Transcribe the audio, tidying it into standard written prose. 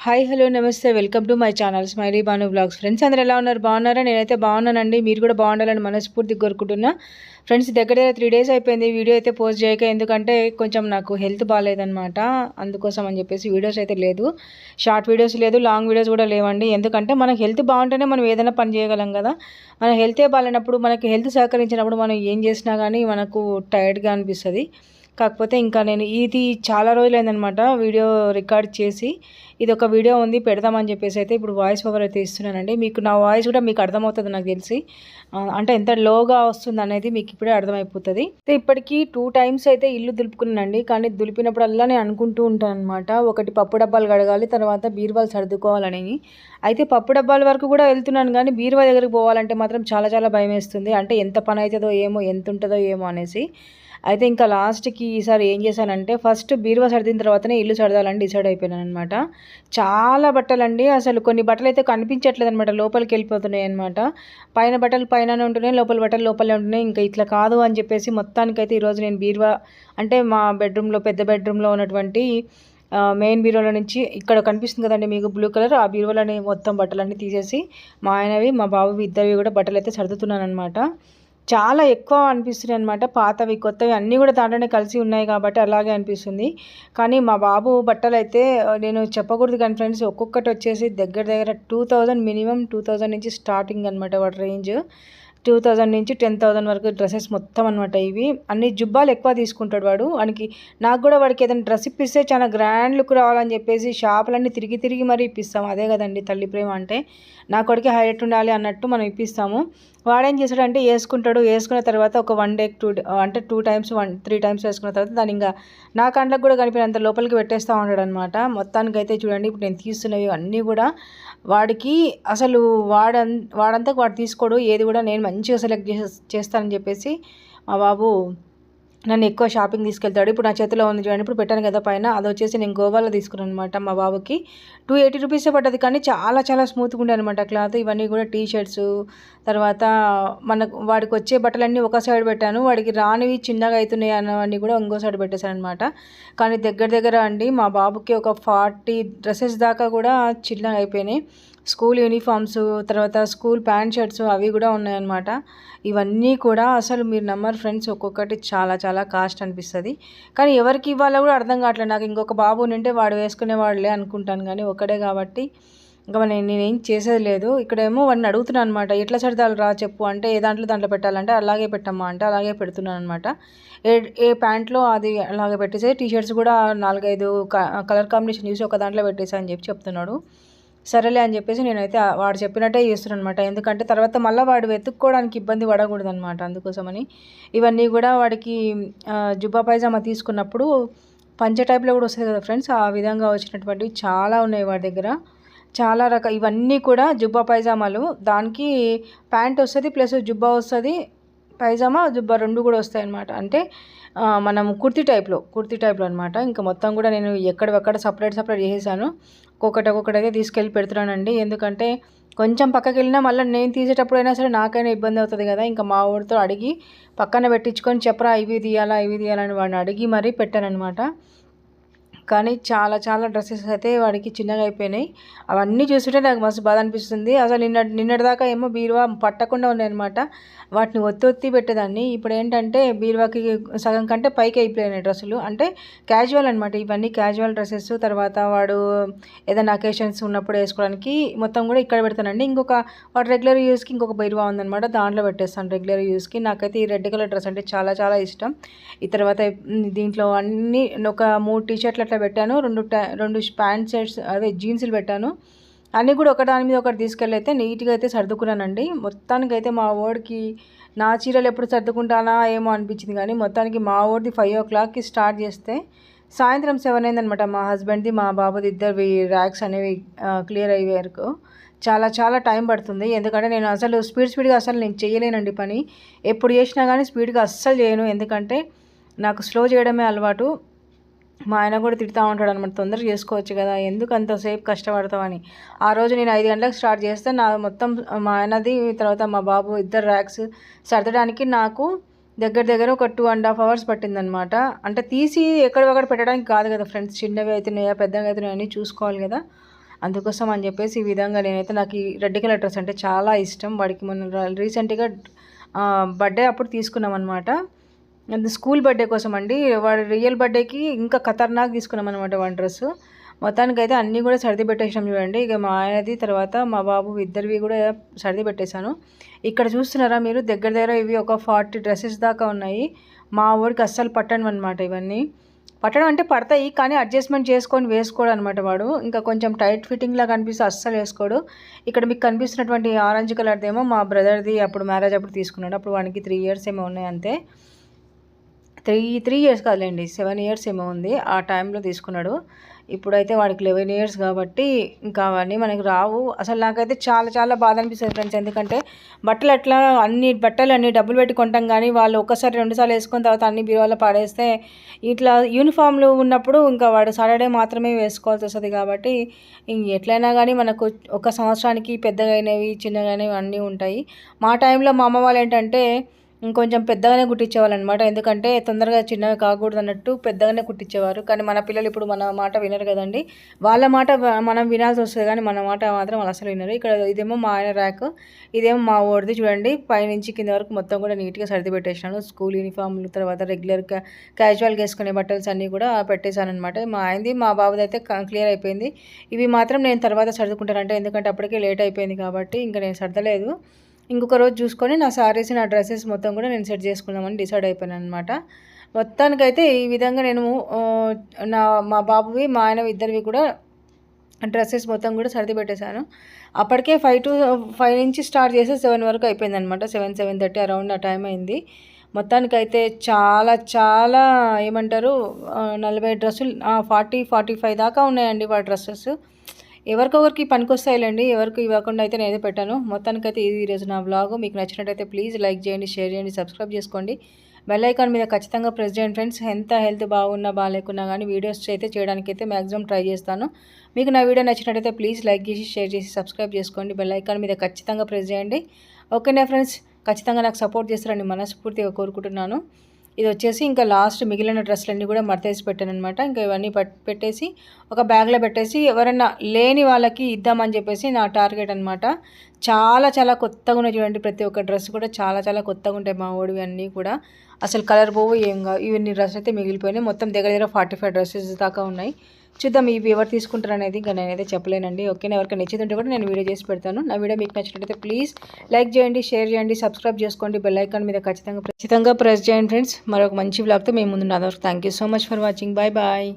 Hi hello namaste welcome to my channel smiley Banu vlogs. Friends అందరూ ఎలా ఉన్నారు? బాగున్నారా? నేనైతే బాగున్నానండి. మీరు కూడా బాగుండాలని మనస్ఫూర్తిగా కోరుకుంటున్నా. ఫ్రెండ్స్ దగ్గర 3 డేస్ అయిపోయింది వీడియో అయితే పోస్ట్ చేయక. ఎందుకంటే కొంచెం నాకు హెల్త్ బాగాలేదనమాట. అందుకోసం అని చెప్పేసి వీడియోస్ అయితే లేదు, షార్ట్ వీడియోస్ లేదు, లాంగ్ వీడియోస్ కూడా లేవండి. ఎందుకంటే మనకు హెల్త్ బాగుంటేనే మనం ఏదైనా పని చేయగలం కదా. మన హెల్తే బాగాలేనప్పుడు, మనకి హెల్త్ సహకరించినప్పుడు మనం ఏం చేసినా కానీ మనకు టైర్డ్గా అనిపిస్తుంది. కాకపోతే ఇంకా నేను ఇది చాలా రోజులైందనమాట వీడియో రికార్డ్ చేసి. ఇది ఒక వీడియో ఉంది పెడదామని చెప్పేసి అయితే ఇప్పుడు వాయిస్ ఓవర్ అయితే ఇస్తున్నానండి. మీకు నా వాయిస్ కూడా మీకు అర్థమవుతుంది నాకు తెలిసి, అంటే ఎంత లోగా వస్తుంది అనేది మీకు ఇప్పుడే అర్థమైపోతుంది. ఇప్పటికీ 2 టైమ్స్ అయితే ఇల్లు దులుపుకున్నానండి. కానీ దులిపినప్పుడల్లా నేను అనుకుంటూ ఉంటాను అనమాట, ఒకటి పప్పు డబ్బాలు కడగాలి, తర్వాత బీరువాలు సర్దుకోవాలని. అయితే పప్పు డబ్బాల వరకు కూడా వెళ్తున్నాను, కానీ బీరువా దగ్గరికి పోవాలంటే మాత్రం చాలా చాలా భయం వేస్తుంది. అంటే ఎంత పని అవుతుందో ఏమో, ఎంత ఉంటుందో ఏమో అనేసి. అయితే ఇంకా లాస్ట్కి ఈసారి ఏం చేశానంటే, ఫస్ట్ బీరువా సర్దిన తర్వాతనే ఇల్లు సర్దాలని డిసైడ్ అయిపోయాను అనమాట. చాలా బట్టలండి, అసలు కొన్ని బట్టలు అయితే కనిపించట్లేదు అనమాట, లోపలికి వెళ్ళిపోతున్నాయి అనమాట. పైన బట్టలు పైన ఉంటున్నాయి, లోపల బట్టలు లోపలే ఉంటున్నాయి. ఇంకా ఇట్లా కాదు అని చెప్పేసి మొత్తానికైతే ఈరోజు నేను బీరువా అంటే మా బెడ్రూమ్లో, పెద్ద బెడ్రూమ్లో ఉన్నటువంటి మెయిన్ బీరువాలో నుంచి, ఇక్కడ కనిపిస్తుంది కదండి మీకు బ్లూ కలర్, ఆ బీరువాలోని మొత్తం బట్టలన్నీ తీసేసి మా ఆయనవి మా బాబువి ఇద్దరివి కూడా బట్టలు అయితే సర్దుతున్నాను అనమాట. చాలా ఎక్కువ అనిపిస్తున్నాయి అనమాట. పాతవి కొత్తవి అన్నీ కూడా దాంట్లోనే కలిసి ఉన్నాయి కాబట్టి అలాగే అనిపిస్తుంది. కానీ మా బాబు బట్టలు అయితే నేను చెప్పకూడదు కానీ ఫ్రెండ్స్, ఒక్కొక్కటి వచ్చేసి దగ్గర దగ్గర 2000, మినిమం 2000 నుంచి స్టార్టింగ్ అనమాట వాటి రేంజ్. 2000 నుంచి 10,000 వరకు డ్రెస్సెస్ మొత్తం అనమాట. ఇవి అన్ని జుబ్బాలు ఎక్కువ తీసుకుంటాడు వాడు. నాకు కూడా వాడికి ఏదైనా డ్రెస్ ఇప్పిస్తే చాలా గ్రాండ్ లుక్ రావాలని చెప్పేసి షాపులన్నీ తిరిగి తిరిగి మరీ ఇప్పిస్తాము. అదే కదండి తల్లి ప్రేమ అంటే. నా కొడుకు హైలైట్ ఉండాలి అన్నట్టు మనం ఇప్పిస్తాము. వాడేం చేశాడంటే వేసుకుంటాడు, వేసుకున్న తర్వాత ఒక 1 డే 2 అంటే 2 టైమ్స్ 3 టైమ్స్ వేసుకున్న తర్వాత దాన్ని ఇంకా నా కండ్లకు కూడా కనిపినంత లోపలికి పెట్టేస్తూ ఉంటాడు అనమాట. మొత్తానికైతే చూడండి ఇప్పుడు నేను తీస్తున్నవి అన్నీ కూడా వాడికి అసలు వాడంతకు వాడు తీసుకోడు. ఏది కూడా నేను మంచిగా సెలెక్ట్ చేస్తానని చెప్పేసి మా బాబు నన్ను ఎక్కువ షాపింగ్ తీసుకెళ్తాడు. ఇప్పుడు నా చేతిలో ఉంది చూడండి, ఇప్పుడు పెట్టాను కదా పైన, అది వచ్చేసి నేను గోవాలో తీసుకున్నాను అనమాట. మా బాబుకి 280 రూపీసే పడ్డది, కానీ చాలా చాలా స్మూత్గా ఉండే అనమాట క్లాత్. ఇవన్నీ కూడా టీ షర్ట్స్, తర్వాత వాడికి వచ్చే బట్టలన్నీ ఒక సైడ్ పెట్టాను, వాడికి రానివి చిన్నగా అవుతున్నాయి అన్నవన్నీ కూడా ఇంకో సైడ్ పెట్టేశాను అనమాట. కానీ దగ్గర దగ్గర అండి మా బాబుకి ఒక 40 డ్రెస్సెస్ దాకా కూడా చిన్నగా అయిపోయినాయి. స్కూల్ యూనిఫామ్స్, తర్వాత స్కూల్ ప్యాంట్ షర్ట్స్ అవి కూడా ఉన్నాయన్నమాట. ఇవన్నీ కూడా అసలు మీరు నమ్మరు ఫ్రెండ్స్, ఒక్కొక్కటి చాలా చాలా కాస్ట్ అనిపిస్తుంది. కానీ ఎవరికి ఇవ్వాలో కూడా అర్థం కావట్లేదు నాకు. ఇంకొక బాబు ఉంటే వాడు వేసుకునేవాడులే అనుకుంటాను, కానీ ఒక్కడే కాబట్టి ఇంకా నేనేం చేసేది లేదు. ఇక్కడేమో వాడిని అడుగుతున్నాను అనమాట, ఎట్లా సర్దాలు రా చెప్పు అంటే, ఏ దాంట్లో పెట్టాలంటే అలాగే పెట్టమ్మా అంటే అలాగే పెడుతున్నాను అనమాట. ఏ ప్యాంట్లో అది అలాగే పెట్టేసి, టీ షర్ట్స్ కూడా 4-5 కలర్ కాంబినేషన్ చూసి ఒక దాంట్లో పెట్టేసా అని చెప్తున్నాడు. సరేలే అని చెప్పేసి నేనైతే వాడు చెప్పినట్టే చేస్తున్నాను అనమాట. ఎందుకంటే తర్వాత మళ్ళీ వాడు వెతుక్కోవడానికి ఇబ్బంది పడకూడదు అనమాట, అందుకోసమని. ఇవన్నీ కూడా వాడికి జుబ్బా పైజామా తీసుకున్నప్పుడు పంచ టైప్లో కూడా వస్తుంది కదా ఫ్రెండ్స్, ఆ విధంగా వచ్చినటువంటివి చాలా ఉన్నాయి వాడి దగ్గర. చాలా ఇవన్నీ కూడా జుబ్బా పైజామాలు. దానికి ప్యాంట్ వస్తుంది ప్లస్ జుబ్బా వస్తుంది, పైజామా జుబ్బా 2 కూడా వస్తాయి అన్నమాట. అంటే మనం కుర్తీ టైప్లో అనమాట. ఇంకా మొత్తం కూడా నేను ఎక్కడెక్కడ సపరేట్ చేసేసాను. ఒక్కొక్కటి అయితే తీసుకెళ్ళి పెడుతున్నానండి. ఎందుకంటే కొంచెం పక్కకి వెళ్ళినా మళ్ళీ నేను తీసేటప్పుడైనా సరే నాకైనా ఇబ్బంది అవుతుంది కదా. ఇంకా మా ఊరితో అడిగి పక్కన పెట్టించుకొని చెప్పరా ఇవి తీయాలని వాడిని అడిగి మరీ పెట్టానమాట. కానీ చాలా చాలా డ్రెస్సెస్ అయితే వాడికి చిన్నగా అయిపోయినాయి. అవన్నీ చూస్తుంటే నాకు మస్తు బాధ అనిపిస్తుంది. అసలు నిన్నటిదాకా ఏమో బీరువా పట్టకుండా ఉన్నాయన్నమాట, వాటిని ఒత్తి పెట్టేదాన్ని. ఇప్పుడు ఏంటంటే బీరువాకి సగం కంటే పైకి అయిపోయినాయి డ్రెస్సులు. అంటే క్యాజువల్ అనమాట, ఇవన్నీ క్యాజువల్ డ్రెస్సెస్. తర్వాత వాడు ఏదైనా అకేషన్స్ ఉన్నప్పుడు వేసుకోవడానికి మొత్తం కూడా ఇక్కడ పెడతానండి. వాడు రెగ్యులర్ యూస్కి ఇంకొక బీరువా ఉందన్నమాట, దాంట్లో పెట్టేస్తాను రెగ్యులర్ యూస్కి. నాకైతే ఈ రెడ్ కలర్ డ్రెస్ అంటే చాలా చాలా ఇష్టం. ఈ తర్వాత దీంట్లో అన్నీ ఒక 3 టీ షర్ట్లు అట్లా పెట్టాను, 2 ప్యాంట్ షర్ట్స్ అదే జీన్సులు పెట్టాను. అన్నీ కూడా ఒకదాని మీద ఒకటి తీసుకెళ్ళి అయితే నీట్గా అయితే సర్దుకున్నానండి. మొత్తానికైతే మా వాడికి నా చీరలు ఎప్పుడు సర్దుకుంటానా ఏమో అనిపించింది, కానీ మొత్తానికి మా వాడిది 5 o'clockకి స్టార్ట్ చేస్తే సాయంత్రం 7 అయిందనమాట. మా హస్బెండ్ది మా బాబుది ఇద్దరివి ర్యాక్స్ అనేవి క్లియర్ అయ్యే వరకు చాలా చాలా టైం పడుతుంది. ఎందుకంటే నేను అసలు స్పీడ్గా అసలు నేను చేయలేనండి పని. ఎప్పుడు చేసినా కానీ స్పీడ్గా అస్సలు చేయను, ఎందుకంటే నాకు స్లో చేయడమే అలవాటు. మా ఆయన కూడా తిడుతూ ఉంటాడు అనమాట, తొందరగా చేసుకోవచ్చు కదా, ఎందుకు అంతసేపు కష్టపడతామని. ఆ రోజు నేను 5 గంటలకు స్టార్ట్ చేస్తే నా మొత్తం మా ఆయనది తర్వాత మా బాబు ఇద్దరు ర్యాక్స్ సర్దడానికి నాకు దగ్గర దగ్గర ఒక 2.5 hours పట్టిందనమాట. అంటే తీసి ఎక్కడొక్కడ పెట్టడానికి కాదు కదా ఫ్రెండ్స్, చిన్నవి అవుతున్నాయా పెద్దగా అవుతున్నాయా అని చూసుకోవాలి కదా. అందుకోసం అని చెప్పేసి ఈ విధంగా నేనైతే నాకు ఈ రెడ్ కలర్ డ్రెస్ అంటే చాలా ఇష్టం. వాడికి మొన్న రీసెంట్గా బర్త్డే అప్పుడు తీసుకున్నాం అనమాట. అది స్కూల్ బర్త్డే కోసం అండి. వాడి రియల్ బర్త్డేకి ఇంకా ఖతర్నాక్ తీసుకున్నాం అనమాట వన్ డ్రెస్సు. మొత్తానికైతే అన్నీ కూడా సర్ది పెట్టేసాం చూడండి. ఇక మా ఆయనది తర్వాత మా బాబు ఇద్దరివి కూడా సర్ది పెట్టేశాను. ఇక్కడ చూస్తున్నారా మీరు, దగ్గర దగ్గర ఇవి ఒక 40 డ్రెస్సెస్ దాకా ఉన్నాయి. మా ఊరికి అస్సలు పట్టను అనమాట ఇవన్నీ. పట్టడం అంటే పడతాయి, కానీ అడ్జస్ట్మెంట్ చేసుకొని వేసుకోవడం అనమాట వాడు. ఇంకా కొంచెం టైట్ ఫిట్టింగ్ లాగా కనిపిస్తే అస్సలు వేసుకోడు. ఇక్కడ మీకు కనిపిస్తున్నటువంటి ఆరెంజ్ కలర్దేమో మా బ్రదర్ది అప్పుడు మ్యారేజ్ అప్పుడు తీసుకున్నాడు. అప్పుడు వానికి 3 ఇయర్స్ ఏమో ఉన్నాయి అంతే. 3 ఇయర్స్ కాదులేండి, 7 ఇయర్స్ ఏమో ఉంది. ఆ టైంలో తీసుకున్నాడు. ఇప్పుడైతే వాడికి 11 ఇయర్స్ కాబట్టి ఇంకా అవన్నీ మనకి రావు. అసలు నాకైతే చాలా చాలా బాధ అనిపిస్తుంది ఫ్రెండ్స్. ఎందుకంటే బట్టలు అట్లా అన్ని డబ్బులు పెట్టి కొంటాం, కానీ వాళ్ళు ఒక్కసారి 2 సార్లు వేసుకున్న తర్వాత అన్ని బీరువాలో పడేస్తే, ఇట్లా యూనిఫామ్లు ఉన్నప్పుడు ఇంకా వాడు సాటర్డే మాత్రమే వేసుకోవాల్సి వస్తుంది. కాబట్టి ఎట్లయినా కానీ మనకు ఒక సంవత్సరానికి పెద్దగా అయినవి చిన్నగా అయినవి అన్నీ ఉంటాయి. మా టైంలో మా అమ్మ వాళ్ళు ఏంటంటే ఇంకొంచెం పెద్దగానే కుట్టించేవాళ్ళు అనమాట. ఎందుకంటే తొందరగా చిన్నవి కాకూడదు అన్నట్టు పెద్దగానే కుట్టించేవారు. కానీ మన పిల్లలు ఇప్పుడు మన మాట వినరు కదండి. వాళ్ళ మాట మనం వినాల్సి వస్తుంది, కానీ మన మాట మాత్రం వాళ్ళు అసలు వినరు. ఇక్కడ ఇదేమో మా ఆయన ర్యాక్, ఇదేమో మా ఓడిది. చూడండి, పైనుంచి కింద వరకు మొత్తం కూడా నీట్గా సర్ది పెట్టేసాను. స్కూల్ యూనిఫామ్లు, తర్వాత రెగ్యులర్గా క్యాజువల్గా వేసుకునే బట్టల్స్ అన్నీ కూడా పెట్టేశాను అనమాట. మా ఆయనది మా బాబుది అయితే క్లియర్ అయిపోయింది. ఇవి మాత్రం నేను తర్వాత సర్దుకుంటానంటే, ఎందుకంటే అప్పటికే లేట్ అయిపోయింది కాబట్టి ఇంకా నేను సర్దలేదు. ఇంకొక రోజు చూసుకొని నా శారీస్, నా డ్రెస్సెస్ మొత్తం కూడా నేను సెట్ చేసుకుందామని డిసైడ్ అయిపోయాను అనమాట. మొత్తానికైతే ఈ విధంగా నేను మా బాబువి మా ఆయనవి ఇద్దరివి కూడా డ్రెస్సెస్ మొత్తం కూడా సర్ది పెట్టేశాను. అప్పటికే 5 నుంచి స్టార్ట్ చేసి 7 వరకు అయిపోయింది అనమాట. 7:30 అరౌండ్ ఆ టైం అయింది. మొత్తానికైతే చాలా చాలా ఏమంటారు 40 డ్రెస్సులు 40-45 దాకా ఉన్నాయండి వాడి డ్రెస్సెస్. ఎవరికొకరికి పనికొస్తాయిలేండి, ఎవరికి ఇవ్వకుండా అయితే నేనైతే పెట్టాను. మొత్తానికైతే ఇది ఈరోజు నా వ్లాగ్. మీకు నచ్చినట్టయితే ప్లీజ్ లైక్ చేయండి, షేర్ చేయండి, సబ్స్క్రైబ్ చేసుకోండి. బెల్ ఐకాన్ మీద ఖచ్చితంగా ప్రెస్ చేయండి ఫ్రెండ్స్. ఎంత హెల్త్ బాగున్నా బాగాలేకున్నా కానీ వీడియోస్ అయితే చేయడానికైతే మ్యాక్సిమం ట్రై చేస్తాను. మీకు నా వీడియో నచ్చినట్టయితే ప్లీజ్ లైక్ చేసి, షేర్ చేసి, సబ్స్క్రైబ్ చేసుకోండి. బెల్ ఐకాన్ మీద ఖచ్చితంగా ప్రెస్ చేయండి. ఓకేనా ఫ్రెండ్స్, ఖచ్చితంగా నాకు సపోర్ట్ చేస్తారని మనస్ఫూర్తిగా కోరుకుంటున్నాను. ఇది వచ్చేసి ఇంకా లాస్ట్ మిగిలిన డ్రెస్సులన్నీ కూడా మడతేసి పెట్టాను అనమాట. ఇంకా ఇవన్నీ పెట్టేసి ఒక బ్యాగ్లో పెట్టేసి ఎవరైనా లేని వాళ్ళకి ఇద్దామని చెప్పేసి నా టార్గెట్ అనమాట. చాలా చాలా కొత్తగా ఉన్నాయి చూడండి. ప్రతి ఒక్క డ్రెస్ కూడా చాలా చాలా కొత్తగా ఉంటాయి మా ఓడివి అన్నీ కూడా. అసలు కలర్ పోవు ఏం కావు. ఇవన్నీ డ్రెస్ అయితే మిగిలిపోయినాయి. మొత్తం దగ్గర దగ్గర 45 డ్రెస్సెస్ దాకా ఉన్నాయి. చూద్దాం ఇవి ఎవరు తీసుకుంటారు అనేది ఇంకా నేనైతే చెప్పలేనండి. ఓకేనా, ఎవరికైనా నచ్చిందంటే కూడా నేను వీడియో చేసి పెడతాను. నా వీడియో మీకు నచ్చినట్టయితే ప్లీజ్ లైక్ చేయండి, షేర్ చేయండి, సబ్స్క్రైబ్ చేసుకోండి. బెల్ ఐకాన్ మీద ఖచ్చితంగా ప్రెస్ చేయండి ఫ్రెండ్స్. మరొక మంచి వ్లాగ్తో మేము ముందు. Thank you so much for watching. Bye bye.